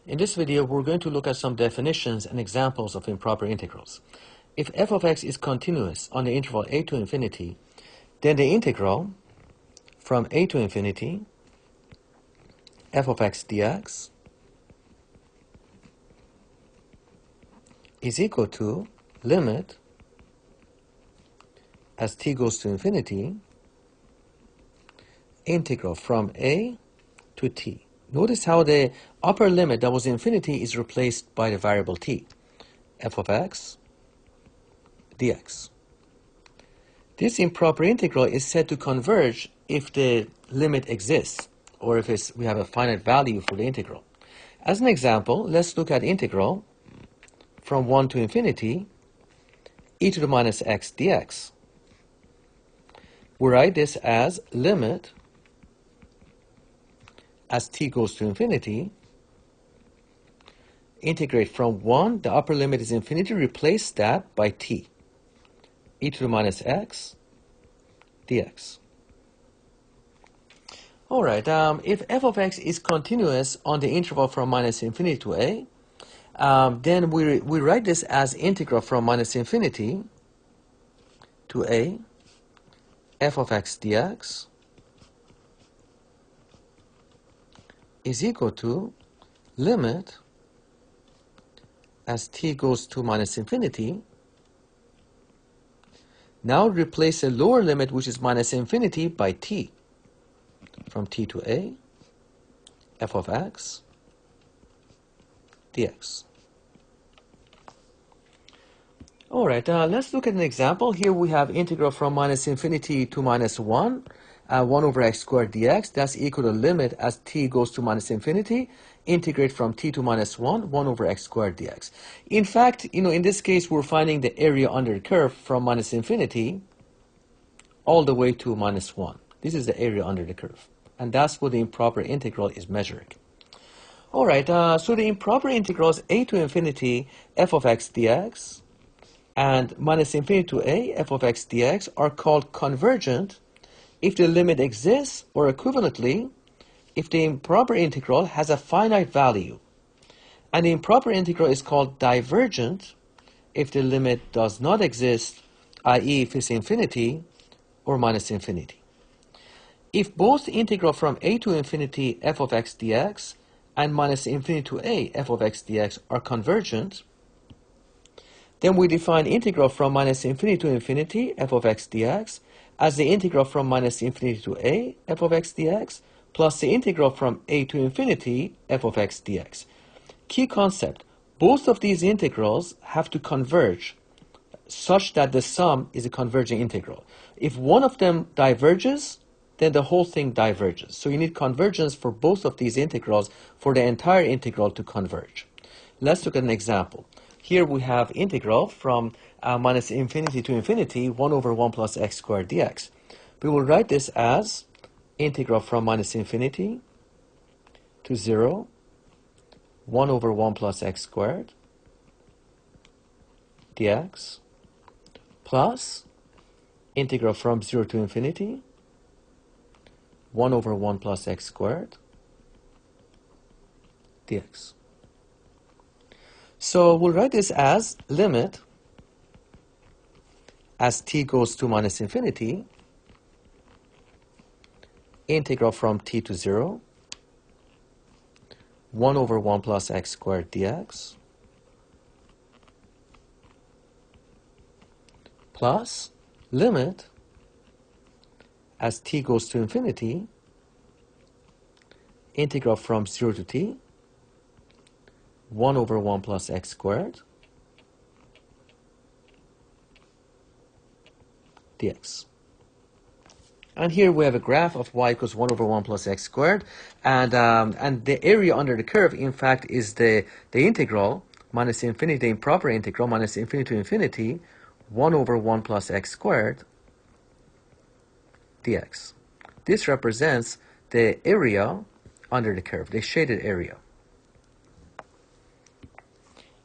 In this video, we're going to look at some definitions and examples of improper integrals. If f of x is continuous on the interval a to infinity, then the integral from a to infinity f of x dx is equal to limit as t goes to infinity integral from a to t. Notice how the upper limit that was infinity is replaced by the variable t, f of x dx. This improper integral is said to converge if the limit exists, or if we have a finite value for the integral. As an example, let's look at integral from 1 to infinity e to the minus x dx. We write this as limit as t goes to infinity, integrate from 1, the upper limit is infinity, replace that by t, e to the minus x dx. All right, if f of x is continuous on the interval from minus infinity to a, then we write this as integral from minus infinity to a f of x dx is equal to limit as t goes to minus infinity. Now replace the lower limit, which is minus infinity, by t, from t to a f of x dx. All right, let's look at an example. Here we have integral from minus infinity to minus 1, 1 over x squared dx. That's equal to limit as t goes to minus infinity, integrate from t to minus 1, 1 over x squared dx. In fact, in this case, we're finding the area under the curve from minus infinity all the way to minus 1. This is the area under the curve. And that's what the improper integral is measuring. All right, so the improper integrals a to infinity f of x dx and minus infinity to a f of x dx are called convergent if the limit exists, or equivalently, if the improper integral has a finite value. And the improper integral is called divergent if the limit does not exist, i.e. if it's infinity or minus infinity. If both integral from a to infinity f of x dx and minus infinity to a f of x dx are convergent, then we define integral from minus infinity to infinity f of x dx as the integral from minus infinity to a f of x dx plus the integral from a to infinity f of x dx. Key concept, both of these integrals have to converge such that the sum is a converging integral. If one of them diverges, then the whole thing diverges. So you need convergence for both of these integrals for the entire integral to converge. Let's look at an example. Here we have integral from minus infinity to infinity, 1 over 1 plus x squared dx. We will write this as integral from minus infinity to 0, 1 over 1 plus x squared dx, plus integral from 0 to infinity, 1 over 1 plus x squared dx. So we'll write this as limit as t goes to minus infinity, integral from t to 0, 1 over 1 plus x squared dx, plus limit as t goes to infinity, integral from 0 to t, 1 over 1 plus x squared dx. And here we have a graph of y equals 1 over 1 plus x squared, and the area under the curve, in fact, is the integral minus infinity, the improper integral minus infinity to infinity, 1 over 1 plus x squared dx. This represents the area under the curve, the shaded area.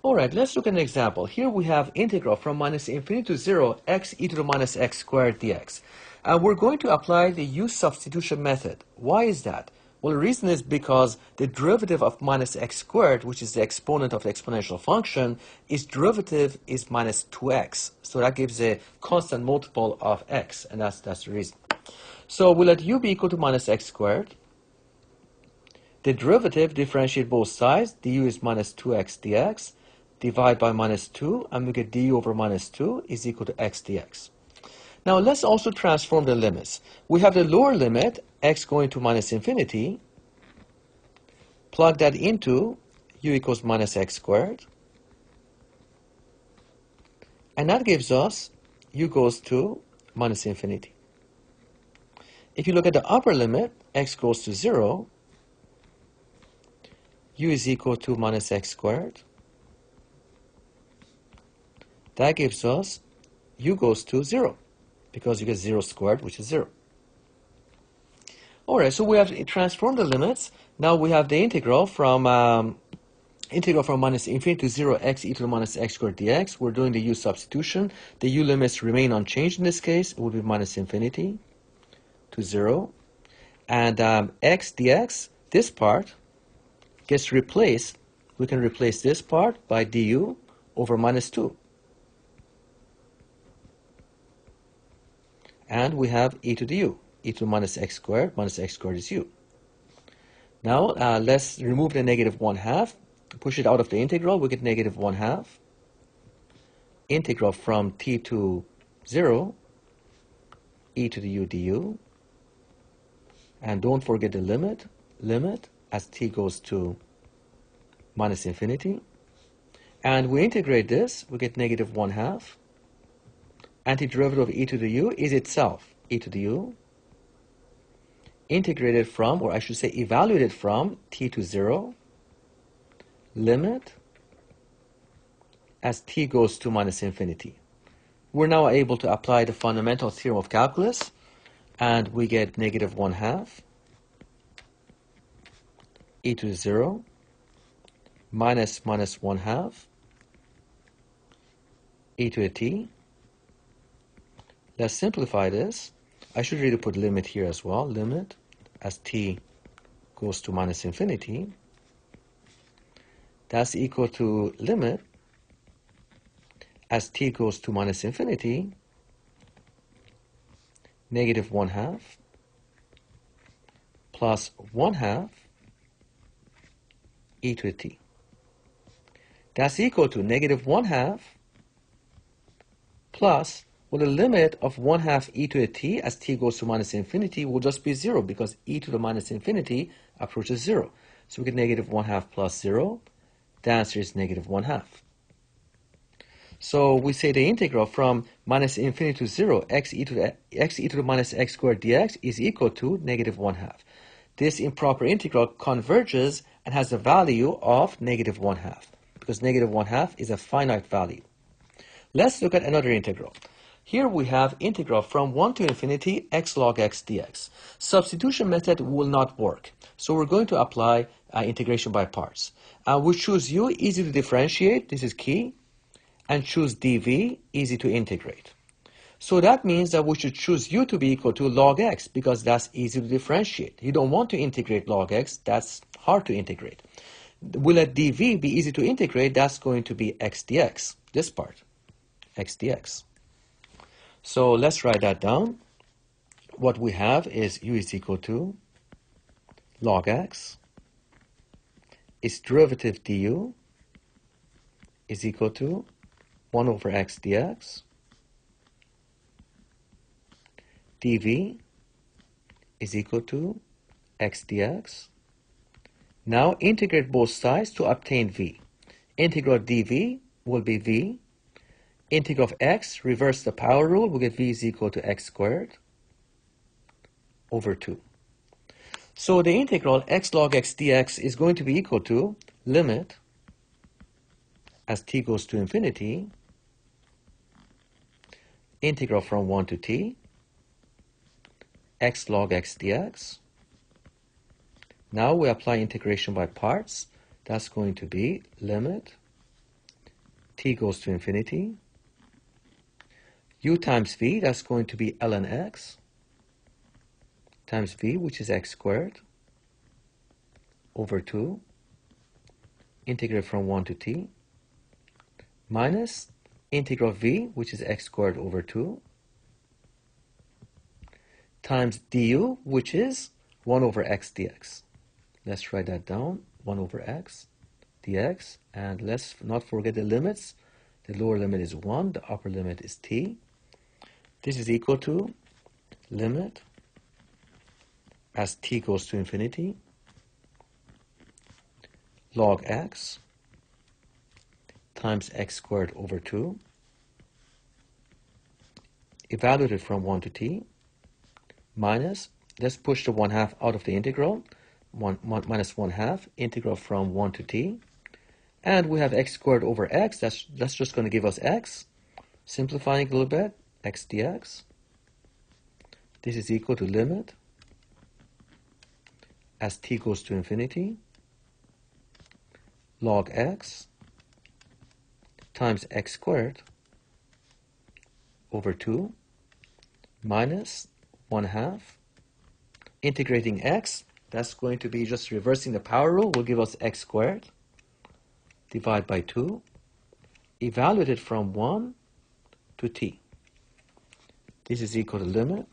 All right, let's look at an example. Here we have integral from minus infinity to 0 x e to the minus x squared dx. And we're going to apply the U substitution method. Why is that? Well, the reason is because the derivative of minus x squared, which is the exponent of the exponential function, its derivative is minus 2x. So that gives a constant multiple of x, and that's the reason. So we let u be equal to minus x squared. The derivative, differentiate both sides. Du is minus 2x dx. Divide by minus 2, and we get du over minus 2 is equal to x dx. Now let's also transform the limits. We have the lower limit, x going to minus infinity. Plug that into u equals minus x squared. And that gives us u goes to minus infinity. If you look at the upper limit, x goes to 0. U is equal to minus x squared. That gives us u goes to 0, because you get 0 squared, which is 0. All right, so we have transformed the limits. Now we have the integral from minus infinity to 0 x e to the minus x squared dx. We're doing the u substitution. The u limits remain unchanged in this case. It will be minus infinity to 0. And x dx, this part, gets replaced. We can replace this part by du over minus 2. And we have e to the u. E to the minus x squared is u. Now let's remove the negative 1/2. Push it out of the integral, we get negative 1/2. Integral from t to 0, e to the u du. And don't forget the limit as t goes to minus infinity. And we integrate this, we get negative 1/2. Antiderivative of e to the u is itself e to the u. Integrated from, or I should say evaluated from, t to 0. Limit as t goes to minus infinity. We're now able to apply the fundamental theorem of calculus, and we get negative 1/2 e to the 0 minus 1/2 e to the t. Let's simplify this. I should really put limit here as well. Limit as t goes to minus infinity. That's equal to limit as t goes to minus infinity, negative 1/2 plus 1/2 e to the t. That's equal to negative 1/2 plus, well, the limit of 1/2 e to the t as t goes to minus infinity will just be 0, because e to the minus infinity approaches 0. So we get negative 1/2 plus 0. The answer is negative 1/2. So we say the integral from minus infinity to 0, x e to the minus x squared dx is equal to negative 1/2. This improper integral converges and has a value of negative 1/2, because negative 1/2 is a finite value. Let's look at another integral. Here we have integral from 1 to infinity x log x dx. Substitution method will not work, so we're going to apply integration by parts. We choose u, easy to differentiate, this is key, and choose dv, easy to integrate. So that means that we should choose u to be equal to log x, because that's easy to differentiate. You don't want to integrate log x, that's hard to integrate. We let dv be easy to integrate, that's going to be x dx, this part, x dx. So let's write that down. What we have is u is equal to log x, its derivative du is equal to 1 over x dx, dv is equal to x dx. Now integrate both sides to obtain v. Integral dv will be v. Integral of x, reverse the power rule, we'll get v is equal to x squared over 2. So the integral x log x dx is going to be equal to limit as t goes to infinity, integral from 1 to t, x log x dx. Now we apply integration by parts. That's going to be limit t goes to infinity, u times v, that's going to be ln x, times v, which is x squared, over 2 integrate from 1 to t minus integral v, which is x squared over 2, times du, which is 1 over x dx. Let's write that down, 1 over x dx, and let's not forget the limits. The lower limit is 1, the upper limit is t. This is equal to limit as t goes to infinity log x times x squared over 2 evaluated from 1 to t minus, let's push the 1/2 out of the integral, minus 1/2 integral from 1 to t, and we have x squared over x. That's just going to give us x. Simplifying a little bit, x dx. This is equal to limit as t goes to infinity log x times x squared over 2 minus 1/2 integrating x. That's going to be just reversing the power rule, will give us x squared divide by 2 evaluated from 1 to t. This is equal to limit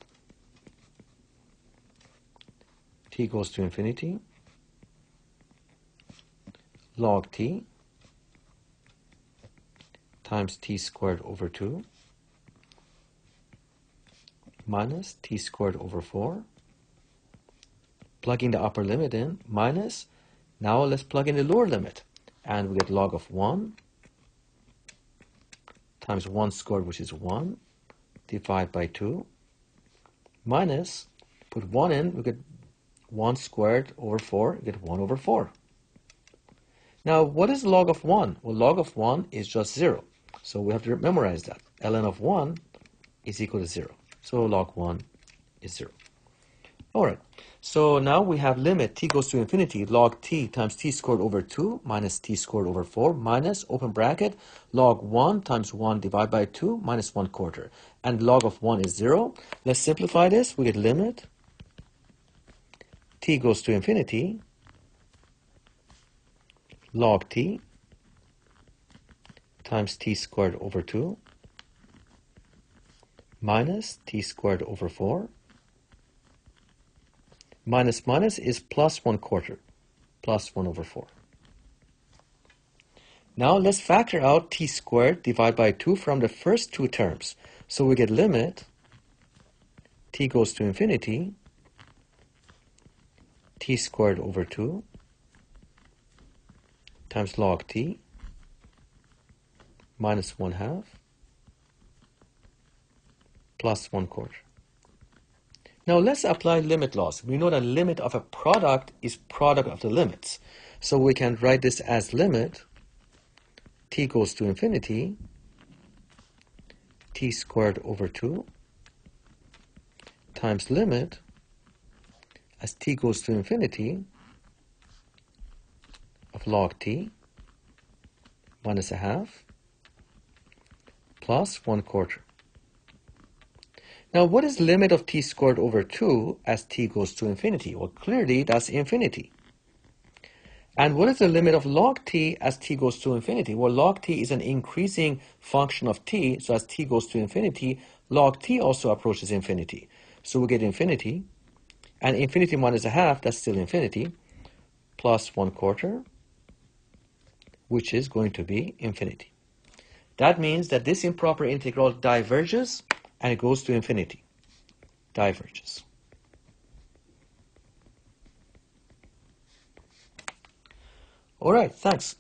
t goes to infinity log t times t squared over 2 minus t squared over 4, plugging the upper limit in, minus, now let's plug in the lower limit, and we get log of 1 times 1 squared, which is 1, divide by 2, minus, put 1 in, we get 1 squared over 4, we get 1 over 4. Now, what is log of 1? Well, log of 1 is just 0. So we have to memorize that. ln of 1 is equal to 0. So log 1 is 0. All right. So now we have limit t goes to infinity log t times t squared over 2 minus t squared over 4 minus, open bracket, log 1 times 1 divided by 2 minus 1/4. And log of 1 is 0. Let's simplify this. We get limit t goes to infinity log t times t squared over 2 minus t squared over 4. Minus minus is plus 1/4, plus 1 over 4. Now let's factor out t squared divided by 2 from the first two terms. So we get limit t goes to infinity t squared over 2 times log t minus 1/2 plus 1/4. Now let's apply limit laws. We know that limit of a product is product of the limits. So we can write this as limit t goes to infinity t squared over 2 times limit as t goes to infinity of log t minus 1/2 plus 1/4. Now, what is limit of t squared over 2 as t goes to infinity? Well, clearly, that's infinity. And what is the limit of log t as t goes to infinity? Well, log t is an increasing function of t, so as t goes to infinity, log t also approaches infinity. So we get infinity, and infinity minus 1/2, that's still infinity, plus 1/4, which is going to be infinity. That means that this improper integral diverges, and it goes to infinity. Diverges. All right, thanks.